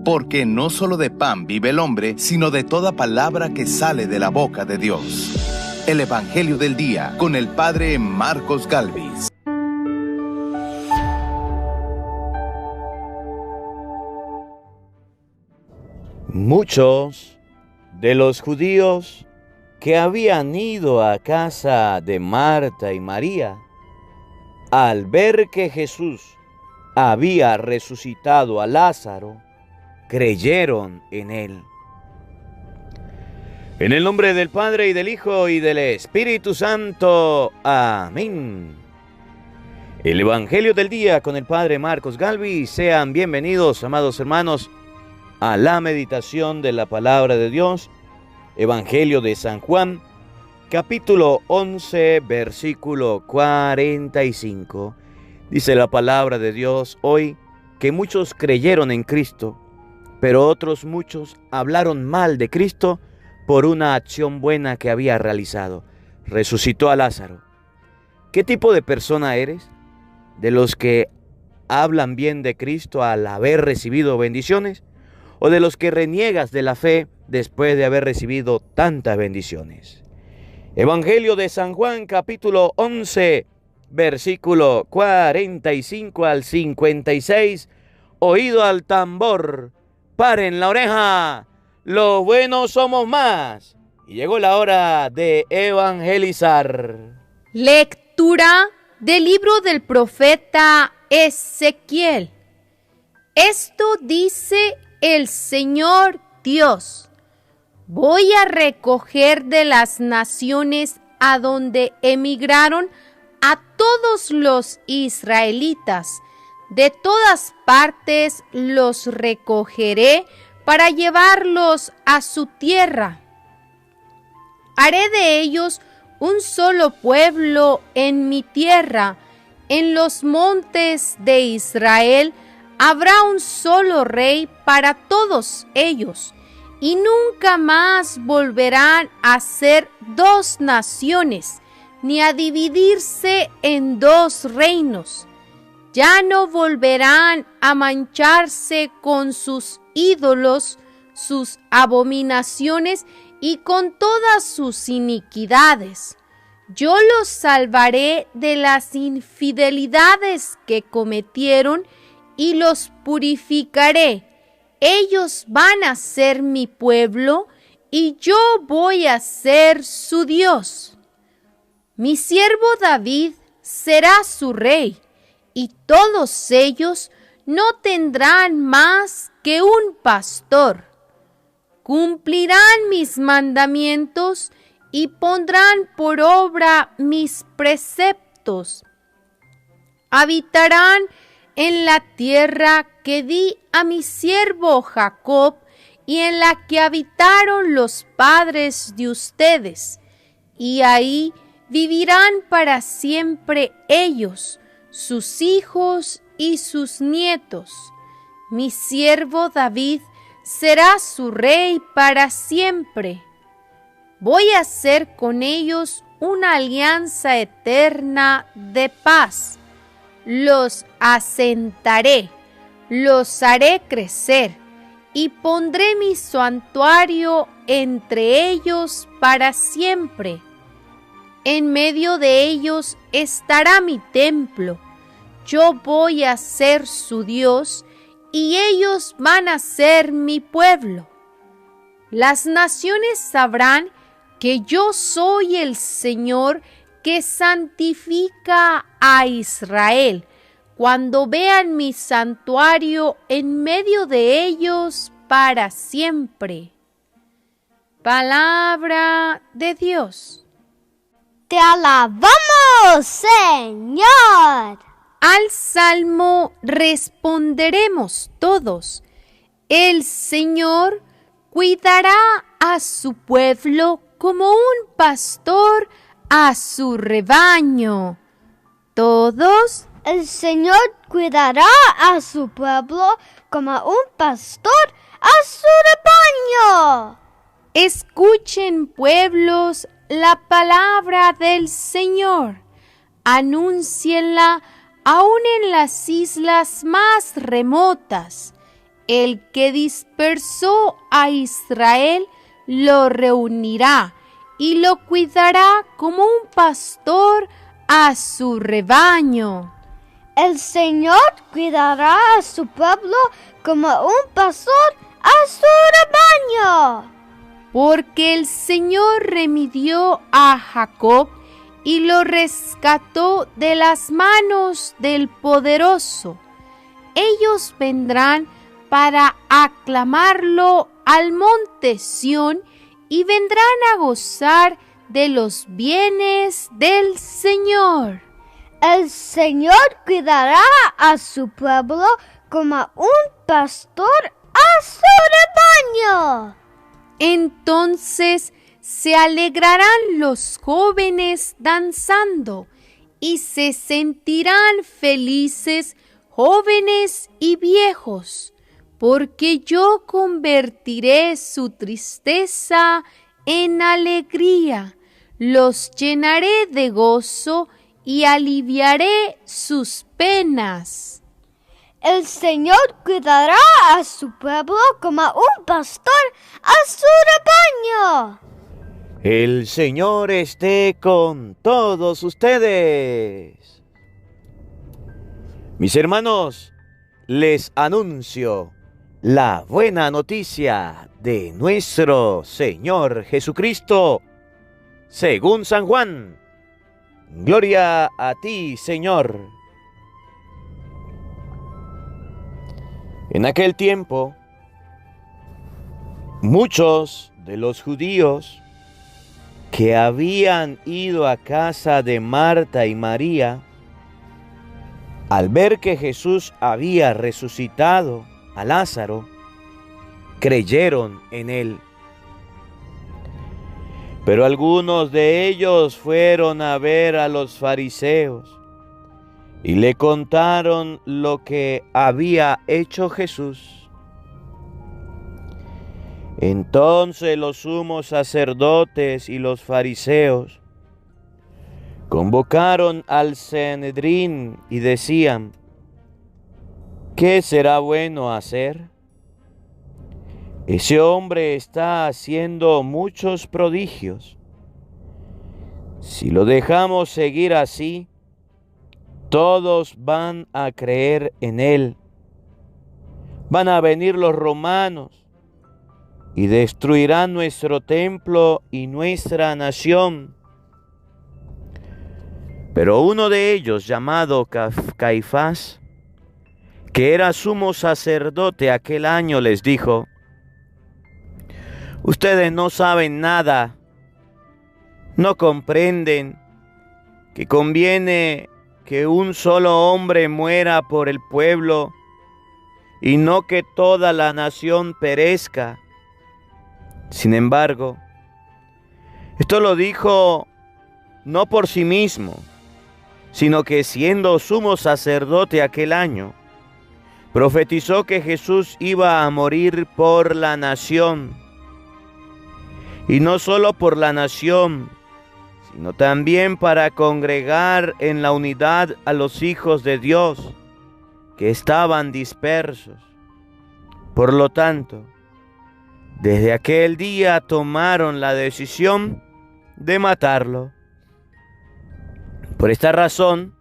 porque no solo de pan vive el hombre, sino de toda palabra que sale de la boca de Dios. El Evangelio del Día, con el Padre Marcos Galvis. Muchos de los judíos que habían ido a casa de Marta y María, al ver que Jesús había resucitado a Lázaro, creyeron en él. En el nombre del Padre, y del Hijo, y del Espíritu Santo. Amén. El Evangelio del Día con el Padre Marcos Galvis. Sean bienvenidos, amados hermanos, a la meditación de la Palabra de Dios. Evangelio de San Juan, capítulo 11, versículo 45. Dice la Palabra de Dios hoy que muchos creyeron en Cristo, pero otros muchos hablaron mal de Cristo por una acción buena que había realizado. Resucitó a Lázaro. ¿Qué tipo de persona eres? ¿De los que hablan bien de Cristo al haber recibido bendiciones? ¿O de los que reniegas de la fe después de haber recibido tantas bendiciones? Evangelio de San Juan, capítulo 11, versículo 45 al 56. Oído al tambor, paren la oreja, los buenos somos más. Y llegó la hora de evangelizar. Lectura del libro del profeta Ezequiel. Esto dice el Señor Dios: voy a recoger de las naciones a donde emigraron a todos los israelitas. De todas partes los recogeré para llevarlos a su tierra. Haré de ellos un solo pueblo en mi tierra. En los montes de Israel habrá un solo rey para todos ellos, y nunca más volverán a ser dos naciones, ni a dividirse en dos reinos. Ya no volverán a mancharse con sus ídolos, sus abominaciones y con todas sus iniquidades. Yo los salvaré de las infidelidades que cometieron y los purificaré. Ellos van a ser mi pueblo y yo voy a ser su Dios. Mi siervo David será su rey, y todos ellos no tendrán más que un pastor. Cumplirán mis mandamientos y pondrán por obra mis preceptos. Habitarán en la tierra que di a mi siervo Jacob y en la que habitaron los padres de ustedes, y ahí vivirán para siempre ellos, sus hijos y sus nietos. Mi siervo David será su rey para siempre. Voy a hacer con ellos una alianza eterna de paz. Los asentaré, los haré crecer, y pondré mi santuario entre ellos para siempre. En medio de ellos estará mi templo. Yo voy a ser su Dios, y ellos van a ser mi pueblo. Las naciones sabrán que yo soy el Señor que santifica a Israel, cuando vean mi santuario en medio de ellos para siempre. Palabra de Dios. Te alabamos, Señor. Al salmo responderemos todos: el Señor cuidará a su pueblo como un pastor a su rebaño. Todos: el Señor cuidará a su pueblo como un pastor a su rebaño. Escuchen, pueblos, la palabra del Señor. Anúncienla aún en las islas más remotas. El que dispersó a Israel lo reunirá y lo cuidará como un pastor a su rebaño. El Señor cuidará a su pueblo como un pastor a su rebaño. Porque el Señor remidió a Jacob y lo rescató de las manos del poderoso. Ellos vendrán para aclamarlo al monte Sión y vendrán a gozar de los bienes del Señor. El Señor cuidará a su pueblo como un pastor a su rebaño. Entonces se alegrarán los jóvenes danzando y se sentirán felices jóvenes y viejos, porque yo convertiré su tristeza en alegría, los llenaré de gozo y aliviaré sus penas. El Señor cuidará a su pueblo como un pastor a su rebaño. El Señor esté con todos ustedes. Mis hermanos, les anuncio la buena noticia de nuestro Señor Jesucristo, según San Juan. Gloria a ti, Señor. En aquel tiempo, muchos de los judíos que habían ido a casa de Marta y María, al ver que Jesús había resucitado a Lázaro, creyeron en él. Pero algunos de ellos fueron a ver a los fariseos y le contaron lo que había hecho Jesús. Entonces los sumos sacerdotes y los fariseos convocaron al Sanedrín y decían: ¿qué será bueno hacer? Ese hombre está haciendo muchos prodigios. Si lo dejamos seguir así, todos van a creer en él. Van a venir los romanos y destruirán nuestro templo y nuestra nación. Pero uno de ellos, llamado Caifás, que era sumo sacerdote aquel año, les dijo: ustedes no saben nada, no comprenden que conviene que un solo hombre muera por el pueblo y no que toda la nación perezca. Sin embargo, esto lo dijo no por sí mismo, sino que siendo sumo sacerdote aquel año, profetizó que Jesús iba a morir por la nación. Y no solo por la nación, sino también para congregar en la unidad a los hijos de Dios que estaban dispersos. Por lo tanto, desde aquel día tomaron la decisión de matarlo. Por esta razón,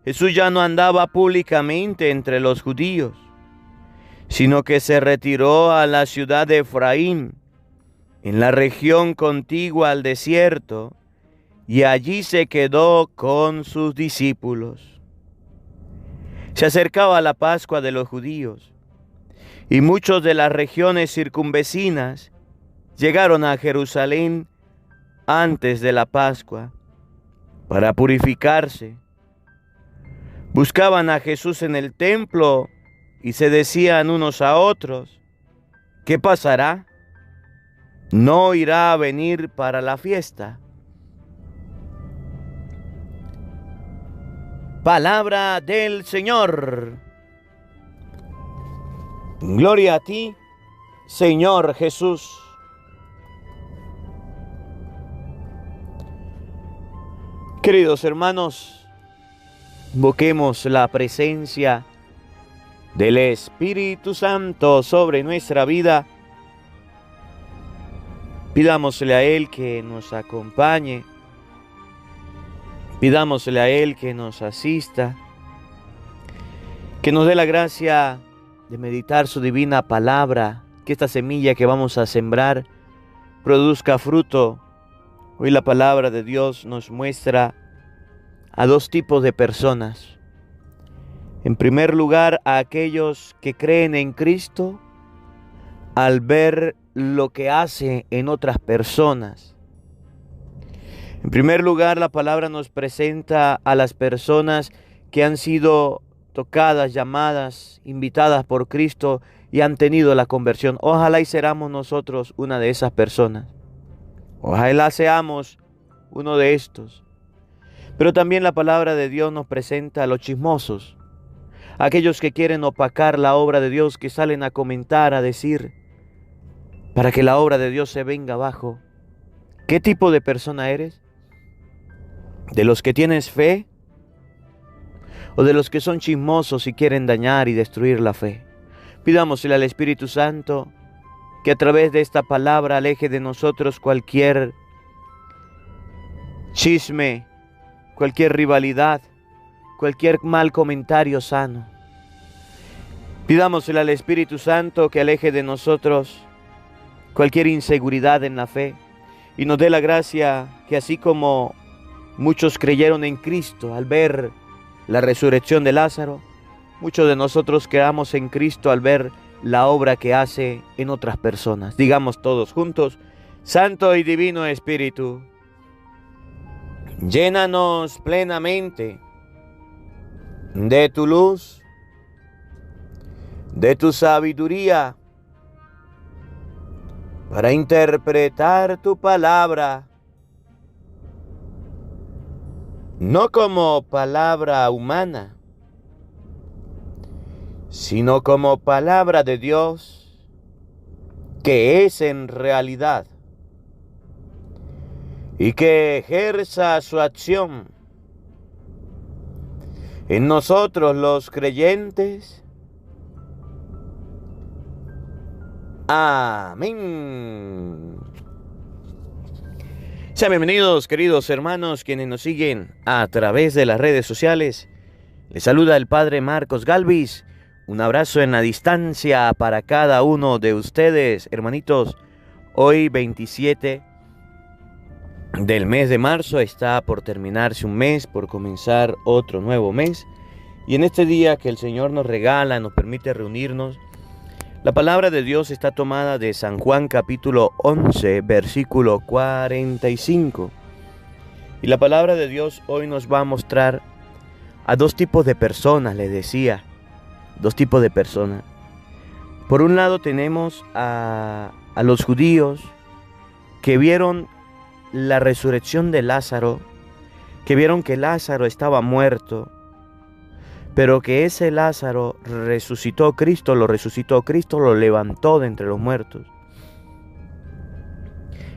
Jesús ya no andaba públicamente entre los judíos, sino que se retiró a la ciudad de Efraín, en la región contigua al desierto, y allí se quedó con sus discípulos. Se acercaba la Pascua de los judíos, y muchos de las regiones circunvecinas llegaron a Jerusalén antes de la Pascua para purificarse. Buscaban a Jesús en el templo y se decían unos a otros: ¿qué pasará? ¿No irá a venir para la fiesta? Palabra del Señor. Gloria a ti, Señor Jesús. Queridos hermanos, invoquemos la presencia del Espíritu Santo sobre nuestra vida. Pidámosle a Él que nos acompañe. Pidámosle a Él que nos asista, que nos dé la gracia de meditar su divina palabra, que esta semilla que vamos a sembrar produzca fruto. Hoy la palabra de Dios nos muestra a dos tipos de personas. En primer lugar, a aquellos que creen en Cristo al ver lo que hace en otras personas. En primer lugar, la palabra nos presenta a las personas que han sido tocadas, llamadas, invitadas por Cristo y han tenido la conversión. Ojalá y seamos nosotros una de esas personas. Ojalá seamos uno de estos. Pero también la palabra de Dios nos presenta a los chismosos, aquellos que quieren opacar la obra de Dios, que salen a comentar, a decir, para que la obra de Dios se venga abajo. ¿Qué tipo de persona eres? ¿De los que tienes fe? ¿O de los que son chismosos y quieren dañar y destruir la fe? Pidámosle al Espíritu Santo que a través de esta palabra aleje de nosotros cualquier chisme, cualquier rivalidad, cualquier mal comentario sano. Pidámosle al Espíritu Santo que aleje de nosotros cualquier inseguridad en la fe y nos dé la gracia que así como muchos creyeron en Cristo al ver la resurrección de Lázaro, muchos de nosotros creamos en Cristo al ver la obra que hace en otras personas. Digamos todos juntos: Santo y Divino Espíritu, llénanos plenamente de tu luz, de tu sabiduría, para interpretar tu palabra, no como palabra humana, sino como palabra de Dios, que es en realidad, y que ejerza su acción en nosotros los creyentes. Amén. Sean bienvenidos, queridos hermanos, quienes nos siguen a través de las redes sociales. Les saluda el Padre Marcos Galvis. Un abrazo en la distancia para cada uno de ustedes, hermanitos. Hoy 27 del mes de marzo, está por terminarse un mes, por comenzar otro nuevo mes. Y en este día que el Señor nos regala, nos permite reunirnos, la palabra de Dios está tomada de San Juan capítulo 11, versículo 45. Y la palabra de Dios hoy nos va a mostrar a dos tipos de personas, les decía. Dos tipos de personas. Por un lado tenemos a los judíos que vieron la resurrección de Lázaro, que vieron que Lázaro estaba muerto, pero que ese Lázaro resucitó Cristo, lo levantó de entre los muertos.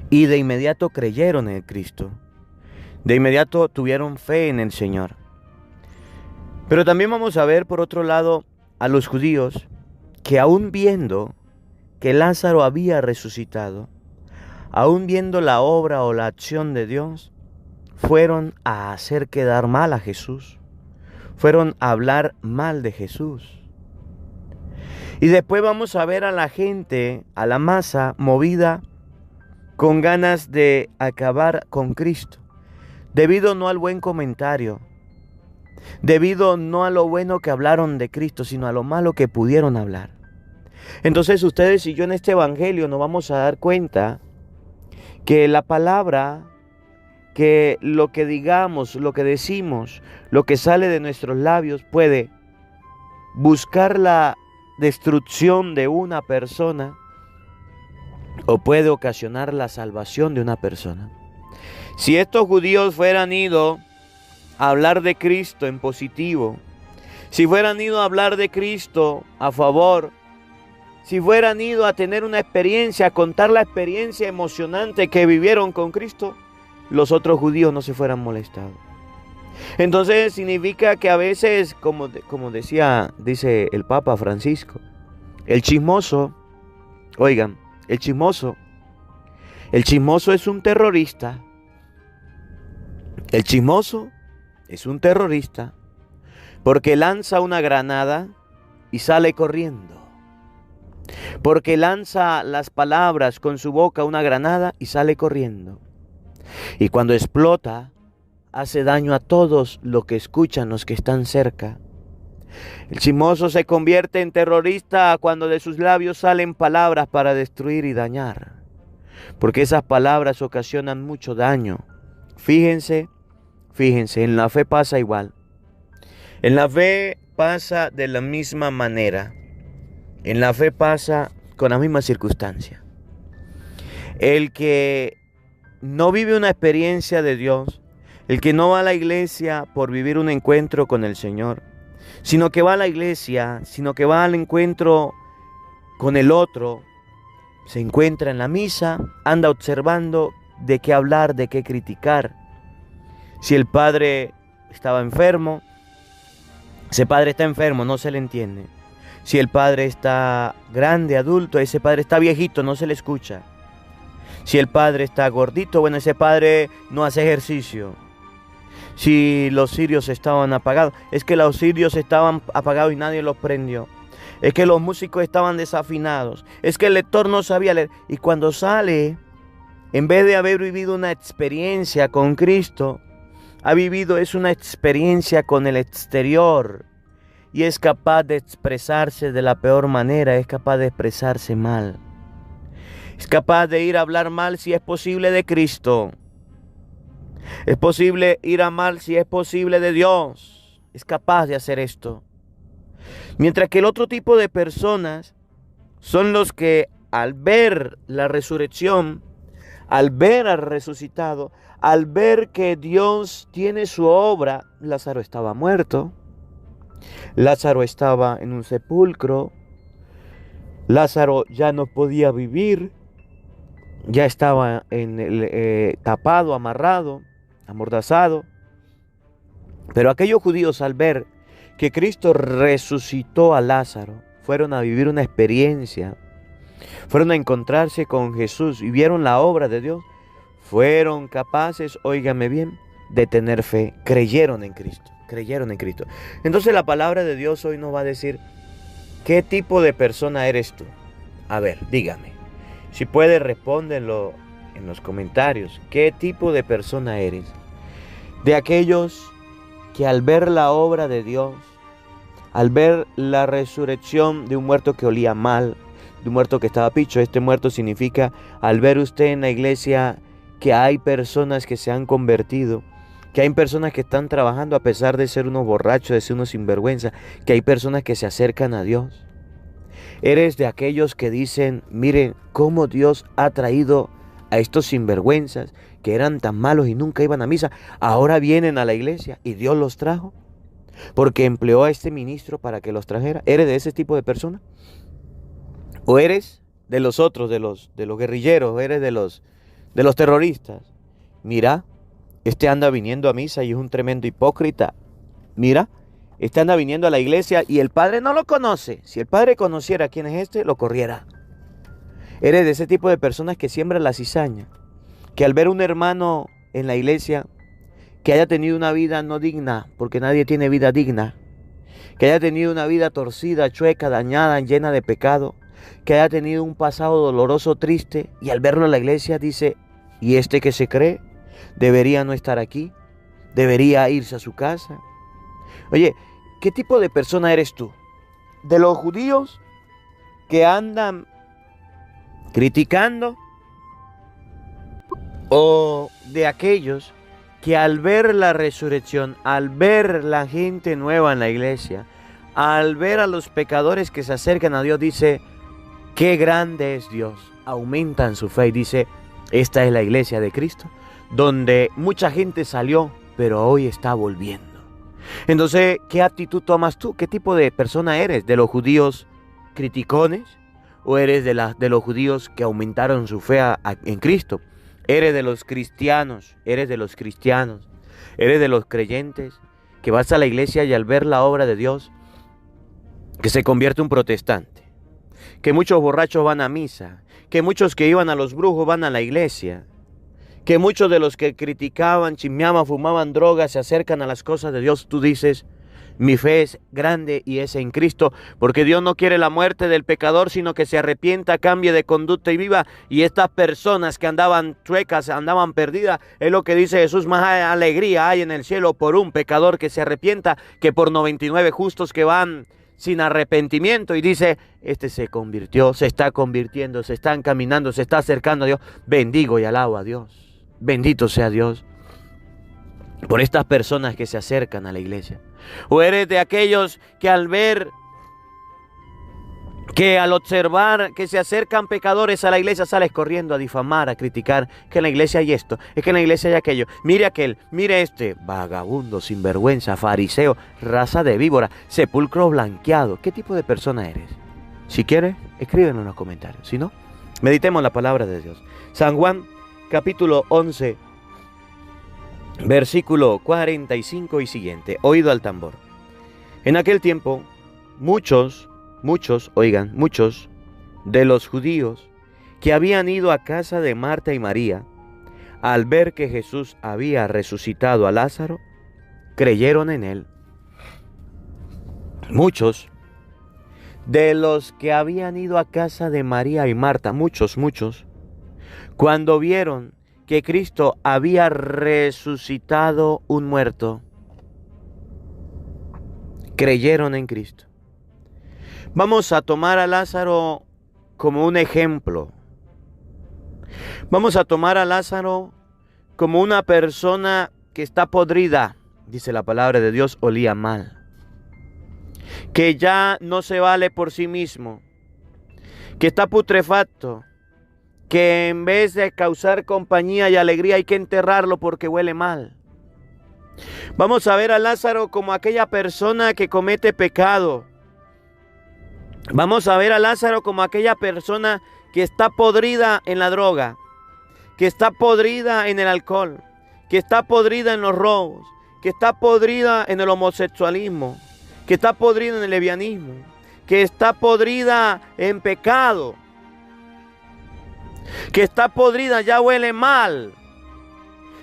Y de inmediato creyeron en Cristo. De inmediato tuvieron fe en el Señor. Pero también vamos a ver, por otro lado, a los judíos que aún viendo que Lázaro había resucitado, aún viendo la obra o la acción de Dios, fueron a hacer quedar mal a Jesús. Fueron a hablar mal de Jesús. Y después vamos a ver a la gente, a la masa movida con ganas de acabar con Cristo, debido no al buen comentario, debido no a lo bueno que hablaron de Cristo, sino a lo malo que pudieron hablar. Entonces ustedes y yo en este evangelio nos vamos a dar cuenta que la palabra, que lo que digamos, lo que decimos, lo que sale de nuestros labios puede buscar la destrucción de una persona o puede ocasionar la salvación de una persona. Si estos judíos fueran ido a hablar de Cristo en positivo, si fueran ido a hablar de Cristo a favor, si fueran ido a tener una experiencia, a contar la experiencia emocionante que vivieron con Cristo, los otros judíos no se fueran molestado. Entonces significa que a veces, como dice el Papa Francisco, el chismoso, oigan, el chismoso es un terrorista. El chismoso es un terrorista porque lanza una granada y sale corriendo. Porque lanza las palabras con su boca, una granada, y sale corriendo. Y cuando explota, hace daño a todos los que escuchan, los que están cerca. El chismoso se convierte en terrorista cuando de sus labios salen palabras para destruir y dañar. Porque esas palabras ocasionan mucho daño. Fíjense, en la fe pasa igual. En la fe pasa de la misma manera. En la fe pasa con la misma circunstancia. El que no vive una experiencia de Dios, el que no va a la iglesia por vivir un encuentro con el Señor, sino que va a la iglesia, sino que va al encuentro con el otro, se encuentra en la misa, anda observando de qué hablar, de qué criticar. Si el padre estaba enfermo, ese padre está enfermo, no se le entiende. Si el padre está grande, adulto, ese padre está viejito, no se le escucha. Si el padre está gordito, bueno, ese padre no hace ejercicio. Si los cirios estaban apagados, es que los cirios estaban apagados y nadie los prendió. Es que los músicos estaban desafinados. Es que el lector no sabía leer. Y cuando sale, en vez de haber vivido una experiencia con Cristo, ha vivido una experiencia con el exterior. Y es capaz de expresarse de la peor manera, es capaz de expresarse mal. Es capaz de ir a hablar mal si es posible de Cristo. Es posible ir a mal si es posible de Dios. Es capaz de hacer esto. Mientras que el otro tipo de personas son los que al ver la resurrección, al ver al resucitado, al ver que Dios tiene su obra, Lázaro estaba muerto. Lázaro estaba en un sepulcro. Lázaro ya no podía vivir. Ya estaba tapado, amarrado, amordazado. Pero aquellos judíos, al ver que Cristo resucitó a Lázaro, fueron a vivir una experiencia. Fueron a encontrarse con Jesús y vieron la obra de Dios. Fueron capaces, óigame bien, de tener fe. Creyeron en Cristo. Entonces la palabra de Dios hoy nos va a decir, ¿qué tipo de persona eres tú? A ver, dígame. Si puede, respóndenlo en los comentarios. ¿Qué tipo de persona eres? De aquellos que al ver la obra de Dios, al ver la resurrección de un muerto que olía mal, de un muerto que estaba picho, este muerto significa, al ver usted en la iglesia que hay personas que se han convertido, que hay personas que están trabajando a pesar de ser unos borrachos, de ser unos sinvergüenza, que hay personas que se acercan a Dios. Eres de aquellos que dicen, miren cómo Dios ha traído a estos sinvergüenzas que eran tan malos y nunca iban a misa, ahora vienen a la iglesia y Dios los trajo porque empleó a este ministro para que los trajera. ¿Eres de ese tipo de persona? ¿O eres de los otros, de los guerrilleros? ¿O eres de los terroristas? Mira, este anda viniendo a misa y es un tremendo hipócrita. Mira, este anda viniendo a la iglesia y el padre no lo conoce. Si el padre conociera quién es este, lo corriera. Eres de ese tipo de personas que siembran la cizaña, que al ver un hermano en la iglesia que haya tenido una vida no digna, porque nadie tiene vida digna, que haya tenido una vida torcida, chueca, dañada, llena de pecado, que haya tenido un pasado doloroso, triste, y al verlo en la iglesia dice, ¿y este que se cree? Debería no estar aquí, debería irse a su casa. Oye, ¿qué tipo de persona eres tú? ¿De los judíos que andan criticando? ¿O de aquellos que al ver la resurrección, al ver la gente nueva en la iglesia, al ver a los pecadores que se acercan a Dios, dice, qué grande es Dios? Aumentan su fe y dice, esta es la iglesia de Cristo, donde mucha gente salió, pero hoy está volviendo. Entonces, ¿qué actitud tomas tú? ¿Qué tipo de persona eres? ¿De los judíos criticones? ¿O eres de los judíos que aumentaron su fe en Cristo? ¿Eres de los cristianos? ¿Eres de los cristianos Eres de los creyentes que vas a la iglesia y al ver la obra de Dios, que se convierte un protestante, que muchos borrachos van a misa, que muchos que iban a los brujos van a la iglesia, que muchos de los que criticaban, chismeaban, fumaban drogas, se acercan a las cosas de Dios. Tú dices, mi fe es grande y es en Cristo, porque Dios no quiere la muerte del pecador, sino que se arrepienta, cambie de conducta y viva. Y estas personas que andaban chuecas, andaban perdidas, es lo que dice Jesús, más alegría hay en el cielo por un pecador que se arrepienta que por 99 justos que van sin arrepentimiento. Y dice, este se convirtió, se está convirtiendo, se está encaminando, se está acercando a Dios. Bendigo y alabo a Dios. Bendito sea Dios por estas personas que se acercan a la iglesia. O eres de aquellos que al ver, que al observar que se acercan pecadores a la iglesia, sales corriendo a difamar, a criticar, que en la iglesia hay esto, es que en la iglesia hay aquello, mire aquel, mire este, vagabundo, sinvergüenza, fariseo, raza de víbora, sepulcro blanqueado. ¿Qué tipo de persona eres? Si quieres, escríbenlo en los comentarios. Si no, meditemos la palabra de Dios. San Juan, capítulo 11, versículo 45 y siguiente. Oído al tambor. En aquel tiempo, muchos de los judíos que habían ido a casa de Marta y María, al ver que Jesús había resucitado a Lázaro, creyeron en él. Muchos de los que habían ido a casa de María y Marta, muchos, cuando vieron que Cristo había resucitado un muerto, creyeron en Cristo. Vamos a tomar a Lázaro como un ejemplo. Vamos a tomar a Lázaro como una persona que está podrida, dice la palabra de Dios, olía mal, que ya no se vale por sí mismo, que está putrefacto, que en vez de causar compañía y alegría hay que enterrarlo porque huele mal. Vamos a ver a Lázaro como aquella persona que comete pecado. Vamos a ver a Lázaro como aquella persona que está podrida en la droga, que está podrida en el alcohol, que está podrida en los robos, que está podrida en el homosexualismo, que está podrida en el lesbianismo, que está podrida en pecado, que está podrida, ya huele mal,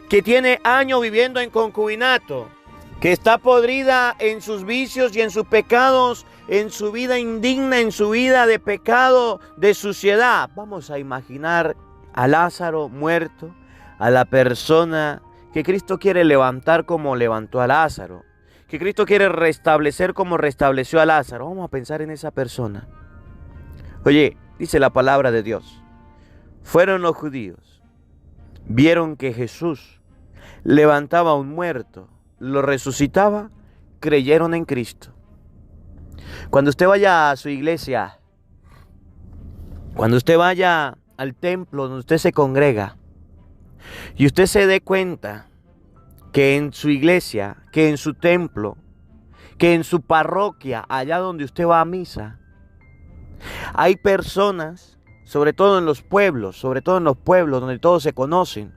que tiene años viviendo en concubinato, que está podrida en sus vicios y en sus pecados, en su vida indigna, en su vida de pecado, de suciedad. Vamos a imaginar a Lázaro muerto, a la persona que Cristo quiere levantar como levantó a Lázaro, que Cristo quiere restablecer como restableció a Lázaro. Vamos a pensar en esa persona. Oye, dice la palabra de Dios, fueron los judíos, vieron que Jesús levantaba a un muerto, lo resucitaba, creyeron en Cristo. Cuando usted vaya a su iglesia, cuando usted vaya al templo donde usted se congrega y usted se dé cuenta que en su iglesia, que en su templo, que en su parroquia, allá donde usted va a misa, hay personas, sobre todo en los pueblos donde todos se conocen,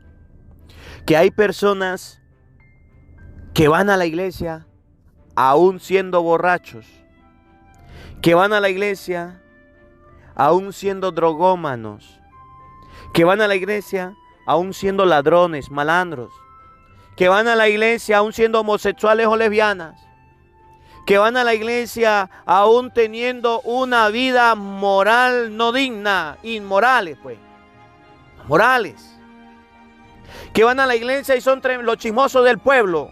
que hay personas que van a la iglesia aún siendo borrachos, que van a la iglesia aún siendo drogómanos, que van a la iglesia aún siendo ladrones, malandros, que van a la iglesia aún siendo homosexuales o lesbianas, que van a la iglesia aún teniendo una vida moral no digna, inmorales pues, morales, que van a la iglesia y son los chismosos del pueblo,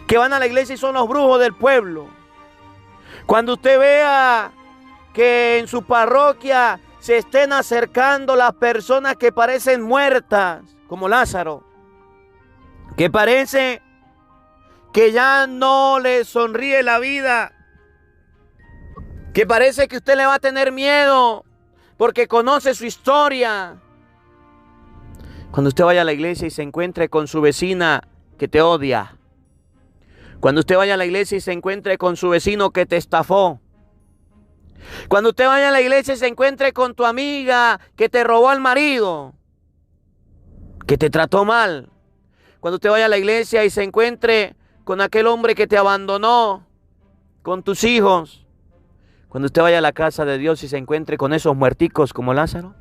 que van a la iglesia y son los brujos del pueblo. Cuando usted vea que en su parroquia se estén acercando las personas que parecen muertas, como Lázaro, que parece que ya no le sonríe la vida, que parece que usted le va a tener miedo porque conoce su historia. Cuando usted vaya a la iglesia y se encuentre con su vecina que te odia, cuando usted vaya a la iglesia y se encuentre con su vecino que te estafó, cuando usted vaya a la iglesia y se encuentre con tu amiga que te robó al marido, que te trató mal, cuando usted vaya a la iglesia y se encuentre con aquel hombre que te abandonó, con tus hijos, cuando usted vaya a la casa de Dios y se encuentre con esos muerticos como Lázaro,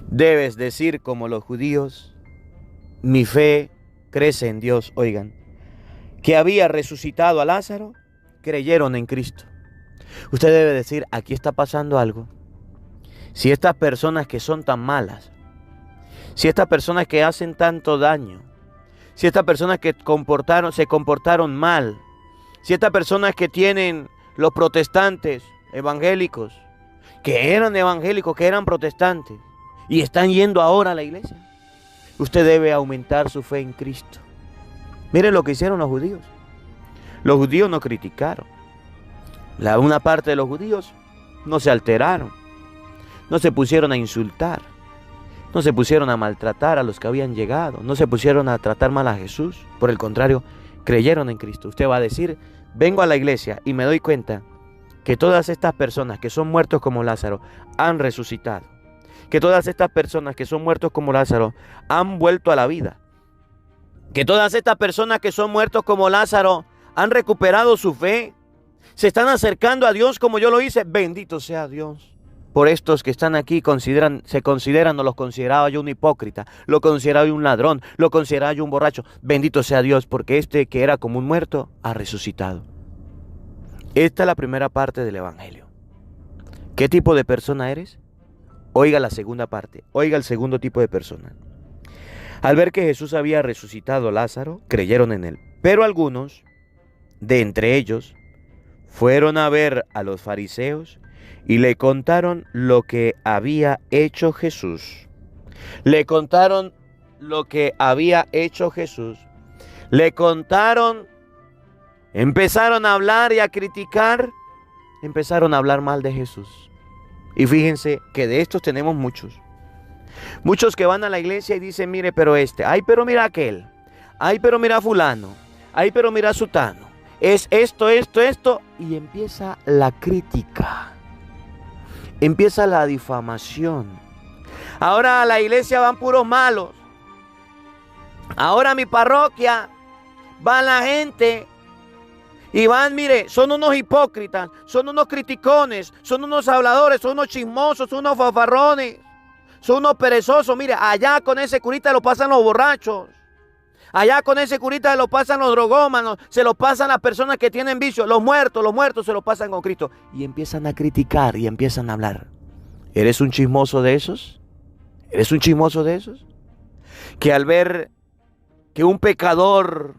debes decir como los judíos, mi fe crece en Dios. Oigan, que había resucitado a Lázaro, creyeron en Cristo. Usted debe decir, aquí está pasando algo. Si estas personas que son tan malas, si estas personas que hacen tanto daño, si estas personas que se comportaron mal, si estas personas que tienen los protestantes evangélicos, que eran evangélicos, que eran protestantes, y están yendo ahora a la iglesia, usted debe aumentar su fe en Cristo. Miren lo que hicieron los judíos. Los judíos no criticaron. Una parte de los judíos no se alteraron, no se pusieron a insultar, no se pusieron a maltratar a los que habían llegado, no se pusieron a tratar mal a Jesús. Por el contrario, creyeron en Cristo. Usted va a decir, vengo a la iglesia y me doy cuenta que todas estas personas que son muertos como Lázaro han resucitado. Que todas estas personas que son muertos como Lázaro han vuelto a la vida. Que todas estas personas que son muertos como Lázaro han recuperado su fe. Se están acercando a Dios como yo lo hice. Bendito sea Dios. Por estos que están aquí se consideran, no los consideraba yo un hipócrita, lo consideraba yo un ladrón, lo consideraba yo un borracho. Bendito sea Dios, porque este que era como un muerto ha resucitado. Esta es la primera parte del evangelio. ¿Qué tipo de persona eres? Oiga la segunda parte, oiga el segundo tipo de persona. Al ver que Jesús había resucitado a Lázaro, creyeron en él. Pero algunos, de entre ellos, fueron a ver a los fariseos y le contaron lo que había hecho Jesús. Le contaron lo que había hecho Jesús. Le contaron, empezaron a hablar y a criticar, empezaron a hablar mal de Jesús. Y fíjense que de estos tenemos muchos. Muchos que van a la iglesia y dicen, mire, pero ay, pero mira aquel, ay, pero mira fulano, ay, pero mira sutano, es esto, y empieza la crítica. Empieza la difamación. Ahora a la iglesia van puros malos. Ahora a mi parroquia va la gente y van, mire, son unos hipócritas, son unos criticones, son unos habladores, son unos chismosos, son unos fanfarrones, son unos perezosos. Mire, allá con ese curita lo pasan los borrachos. Allá con ese curita lo pasan los drogómanos, se lo pasan las personas que tienen vicio, los muertos se lo pasan con Cristo. Y empiezan a criticar y empiezan a hablar. ¿Eres un chismoso de esos? ¿Eres un chismoso de esos? Que al ver que un pecador,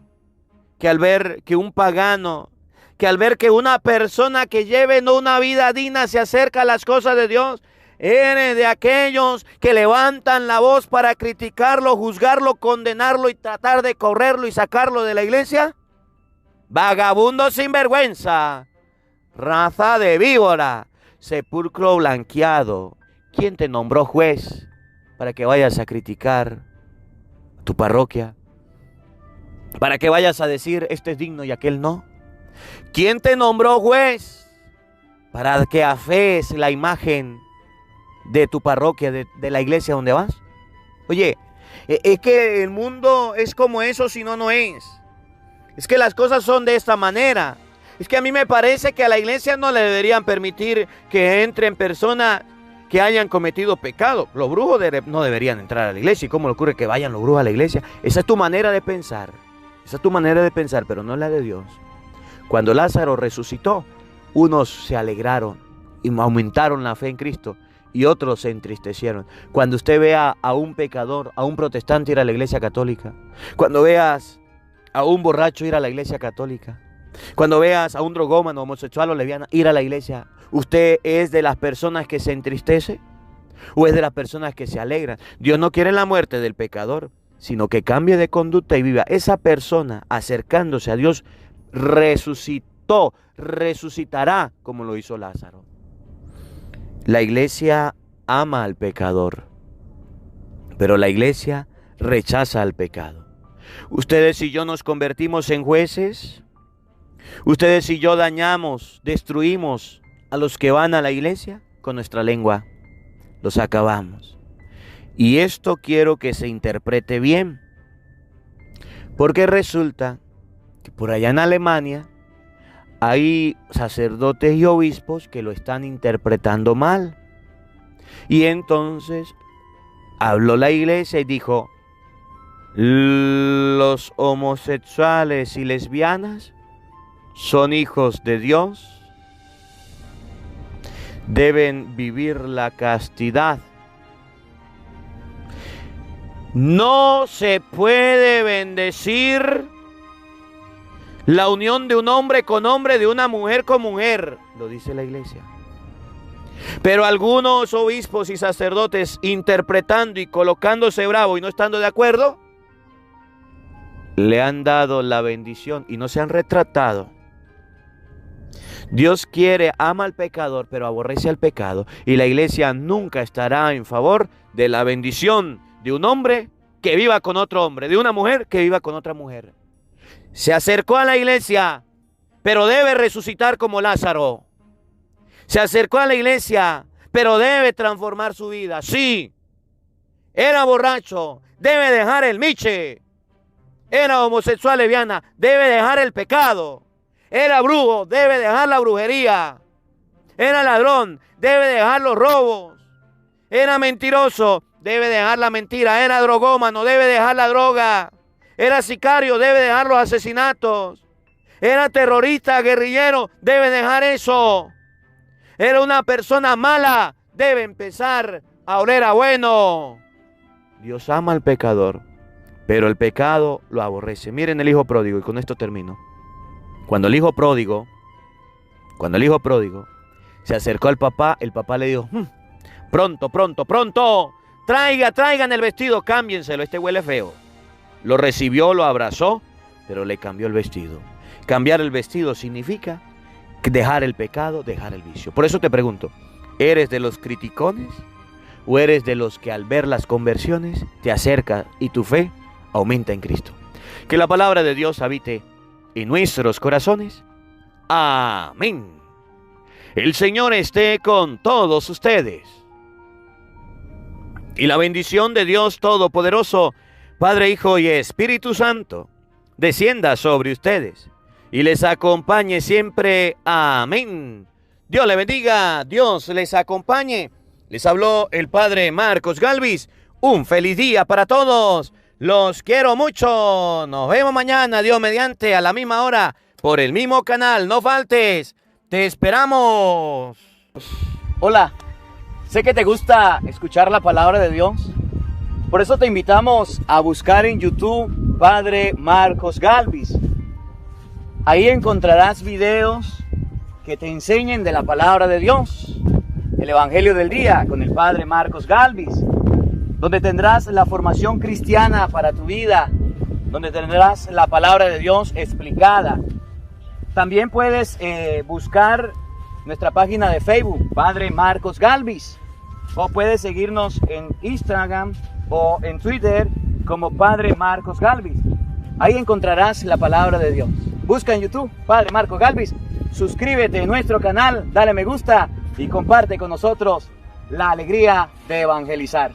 que al ver que un pagano, que al ver que una persona que lleve no una vida digna se acerca a las cosas de Dios, eres de aquellos que levantan la voz para criticarlo, juzgarlo, condenarlo y tratar de correrlo y sacarlo de la iglesia. Vagabundo sinvergüenza, raza de víbora, sepulcro blanqueado. ¿Quién te nombró juez para que vayas a criticar tu parroquia? Para que vayas a decir este es digno y aquel no. ¿Quién te nombró juez para que afees la imagen de tu parroquia, de la iglesia donde vas? Oye, es que el mundo es como eso, si no, no es. Es que las cosas son de esta manera. Es que a mí me parece que a la iglesia no le deberían permitir que entren personas que hayan cometido pecado. Los brujos no deberían entrar a la iglesia. ¿Y cómo le ocurre que vayan los brujos a la iglesia? Esa es tu manera de pensar. Esa es tu manera de pensar, pero no es la de Dios. Cuando Lázaro resucitó, unos se alegraron y aumentaron la fe en Cristo, y otros se entristecieron. Cuando usted vea a un pecador, a un protestante ir a la iglesia católica, cuando veas a un borracho ir a la iglesia católica, cuando veas a un drogómano, homosexual o lesbiana ir a la iglesia, ¿usted es de las personas que se entristece o es de las personas que se alegran? Dios no quiere la muerte del pecador, sino que cambie de conducta y viva. Esa persona, acercándose a Dios, resucitará como lo hizo Lázaro. La iglesia ama al pecador, pero la iglesia rechaza al pecado. Ustedes y yo nos convertimos en jueces. Ustedes y yo dañamos, destruimos a los que van a la iglesia con nuestra lengua. Los acabamos. Y esto quiero que se interprete bien. Porque resulta que por allá en Alemania hay sacerdotes y obispos que lo están interpretando mal. Y entonces habló la iglesia y dijo: los homosexuales y lesbianas son hijos de Dios, deben vivir la castidad. No se puede bendecir la unión de un hombre con hombre, de una mujer con mujer, lo dice la iglesia. Pero algunos obispos y sacerdotes, interpretando y colocándose bravo y no estando de acuerdo, le han dado la bendición y no se han retratado. Dios ama al pecador, pero aborrece al pecado. Y la iglesia nunca estará en favor de la bendición de un hombre que viva con otro hombre, de una mujer que viva con otra mujer. Se acercó a la iglesia, pero debe resucitar como Lázaro. Se acercó a la iglesia, pero debe transformar su vida. Sí, era borracho, debe dejar el miche. Era homosexual, lesbiana, debe dejar el pecado. Era brujo, debe dejar la brujería. Era ladrón, debe dejar los robos. Era mentiroso, debe dejar la mentira. Era drogómano, debe dejar la droga. Era sicario, debe dejar los asesinatos. Era terrorista, guerrillero, debe dejar eso. Era una persona mala, debe empezar a oler a bueno. Dios ama al pecador, pero el pecado lo aborrece. Miren el hijo pródigo, y con esto termino. Cuando el hijo pródigo se acercó al papá, el papá le dijo: pronto, traigan el vestido, cámbienselo, este huele feo. Lo recibió, lo abrazó, pero le cambió el vestido. Cambiar el vestido significa dejar el pecado, dejar el vicio. Por eso te pregunto, ¿eres de los criticones o eres de los que al ver las conversiones te acerca y tu fe aumenta en Cristo? Que la palabra de Dios habite en nuestros corazones. Amén. El Señor esté con todos ustedes. Y la bendición de Dios Todopoderoso, Padre, Hijo y Espíritu Santo, descienda sobre ustedes y les acompañe siempre. Amén. Dios les bendiga, Dios les acompañe. Les habló el Padre Marcos Galvis. Un feliz día para todos. Los quiero mucho. Nos vemos mañana, Dios mediante, a la misma hora, por el mismo canal. No faltes. Te esperamos. Hola. Sé que te gusta escuchar la palabra de Dios. Por eso te invitamos a buscar en YouTube Padre Marcos Galvis. Ahí encontrarás videos que te enseñen de la palabra de Dios. El Evangelio del Día con el Padre Marcos Galvis, donde tendrás la formación cristiana para tu vida, donde tendrás la palabra de Dios explicada. También puedes buscar nuestra página de Facebook, Padre Marcos Galvis, o puedes seguirnos en Instagram o en Twitter como Padre Marcos Galvis. Ahí encontrarás la palabra de Dios. Busca en YouTube Padre Marcos Galvis, suscríbete a nuestro canal, dale me gusta y comparte con nosotros la alegría de evangelizar.